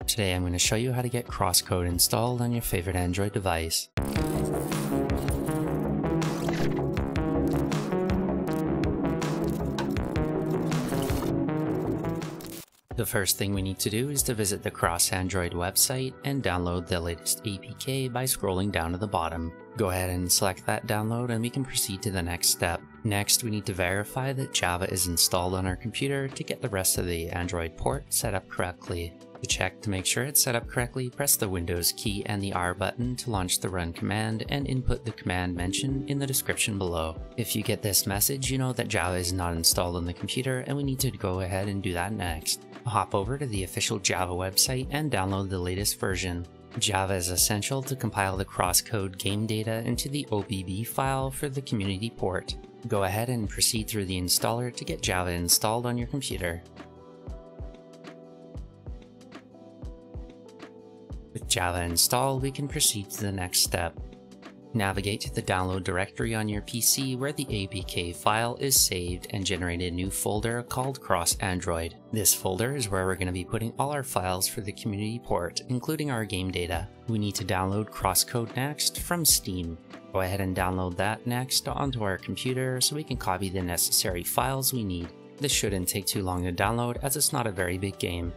Today I'm going to show you how to get Crosscode installed on your favorite Android device. The first thing we need to do is to visit the Cross-Android website and download the latest APK by scrolling down to the bottom. Go ahead and select that download and we can proceed to the next step. Next, we need to verify that Java is installed on our computer to get the rest of the Android port set up correctly. To check to make sure it's set up correctly, press the Windows key and the R button to launch the run command and input the command mentioned in the description below. If you get this message, you know that Java is not installed on the computer and we need to go ahead and do that next. Hop over to the official Java website and download the latest version. Java is essential to compile the Crosscode game data into the OBB file for the community port. Go ahead and proceed through the installer to get Java installed on your computer. With Java installed, we can proceed to the next step. Navigate to the download directory on your PC where the APK file is saved and generate a new folder called Cross-Android. This folder is where we're going to be putting all our files for the community port, including our game data. We need to download Crosscode next from Steam. Go ahead and download that next onto our computer so we can copy the necessary files we need. This shouldn't take too long to download as it's not a very big game.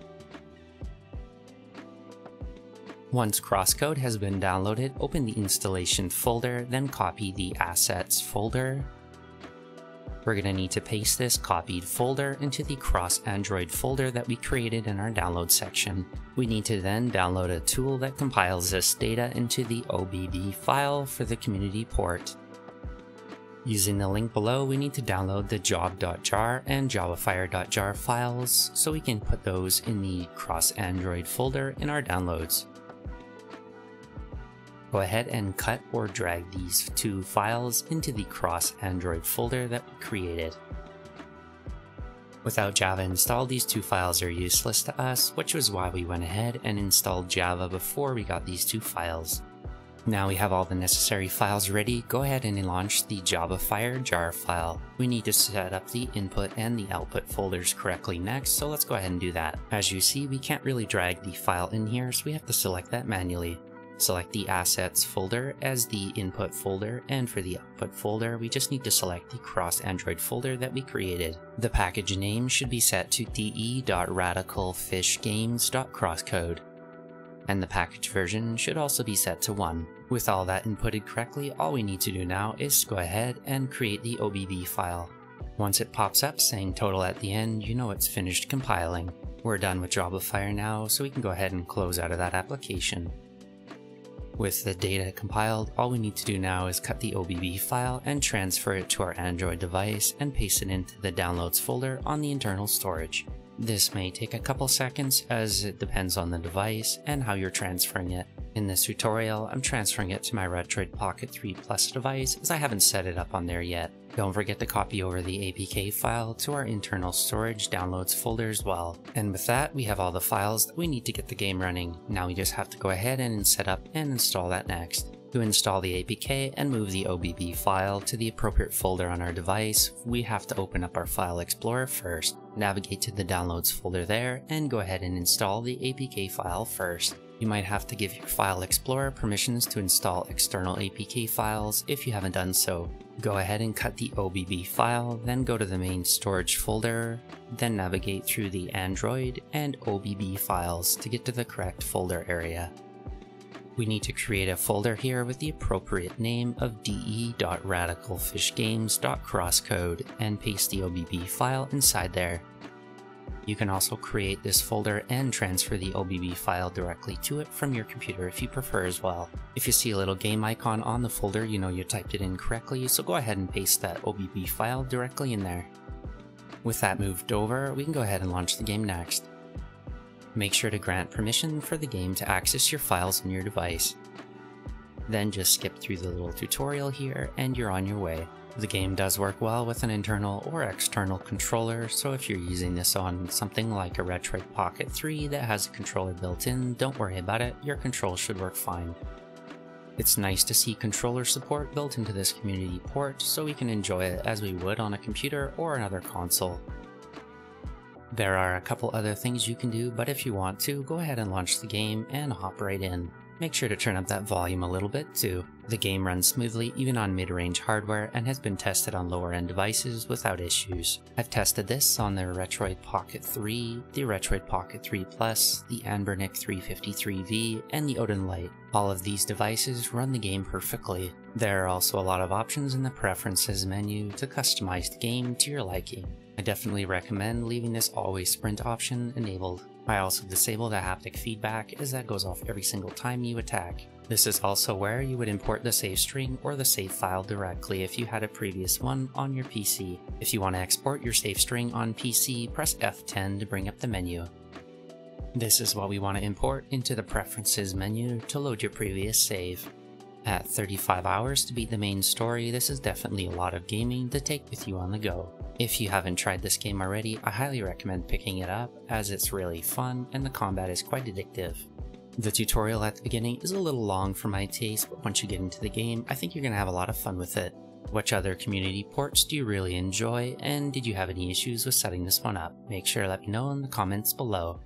Once Crosscode has been downloaded, open the installation folder, then copy the assets folder. We're going to need to paste this copied folder into the Cross-Android folder that we created in our download section. We need to then download a tool that compiles this data into the OBB file for the community port. Using the link below, we need to download the job.jar and jobbifier.jar files so we can put those in the Cross-Android folder in our downloads. Go ahead and cut or drag these two files into the Cross-Android folder that we created. Without Java installed, these two files are useless to us, which was why we went ahead and installed Java before we got these two files. Now we have all the necessary files ready, go ahead and launch the Jobbifier jar file. We need to set up the input and the output folders correctly next, so let's go ahead and do that. As you see, we can't really drag the file in here, so we have to select that manually. Select the assets folder as the input folder, and for the output folder, we just need to select the Cross-Android folder that we created. The package name should be set to de.radicalfishgames.crosscode, and the package version should also be set to 1. With all that inputted correctly, all we need to do now is go ahead and create the OBB file. Once it pops up saying total at the end, you know it's finished compiling. We're done with Jobbifier now, so we can go ahead and close out of that application. With the data compiled, all we need to do now is cut the OBB file and transfer it to our Android device and paste it into the downloads folder on the internal storage. This may take a couple seconds as it depends on the device and how you're transferring it. In this tutorial, I'm transferring it to my Retroid Pocket 3 Plus device as I haven't set it up on there yet. Don't forget to copy over the APK file to our internal storage downloads folder as well. And with that, we have all the files that we need to get the game running. Now we just have to go ahead and set up and install that next. To install the APK and move the OBB file to the appropriate folder on our device, we have to open up our File Explorer first. Navigate to the Downloads folder there and go ahead and install the APK file first. You might have to give your File Explorer permissions to install external APK files if you haven't done so. Go ahead and cut the OBB file, then go to the main storage folder, then navigate through the Android and OBB files to get to the correct folder area. We need to create a folder here with the appropriate name of de.radicalfishgames.crosscode and paste the OBB file inside there. You can also create this folder and transfer the OBB file directly to it from your computer if you prefer as well. If you see a little game icon on the folder, you know you typed it in correctly, so go ahead and paste that OBB file directly in there. With that moved over, we can go ahead and launch the game next. Make sure to grant permission for the game to access your files on your device. Then just skip through the little tutorial here and you're on your way. The game does work well with an internal or external controller, so if you're using this on something like a Retroid Pocket 3 that has a controller built in, don't worry about it, your controls should work fine. It's nice to see controller support built into this community port so we can enjoy it as we would on a computer or another console. There are a couple other things you can do, but if you want to, go ahead and launch the game and hop right in. Make sure to turn up that volume a little bit too. The game runs smoothly even on mid-range hardware and has been tested on lower-end devices without issues. I've tested this on the Retroid Pocket 3, the Retroid Pocket 3 Plus, the Anbernic 353V, and the Odin Lite. All of these devices run the game perfectly. There are also a lot of options in the Preferences menu to customize the game to your liking. I definitely recommend leaving this Always Sprint option enabled. I also disable the haptic feedback, as that goes off every single time you attack. This is also where you would import the save string or the save file directly if you had a previous one on your PC. If you want to export your save string on PC, press F10 to bring up the menu. This is what we want to import into the Preferences menu to load your previous save. At 35 hours to beat the main story, this is definitely a lot of gaming to take with you on the go. If you haven't tried this game already, I highly recommend picking it up, as it's really fun and the combat is quite addictive. The tutorial at the beginning is a little long for my taste, but once you get into the game, I think you're going to have a lot of fun with it. Which other community ports do you really enjoy, and did you have any issues with setting this one up? Make sure to let me know in the comments below.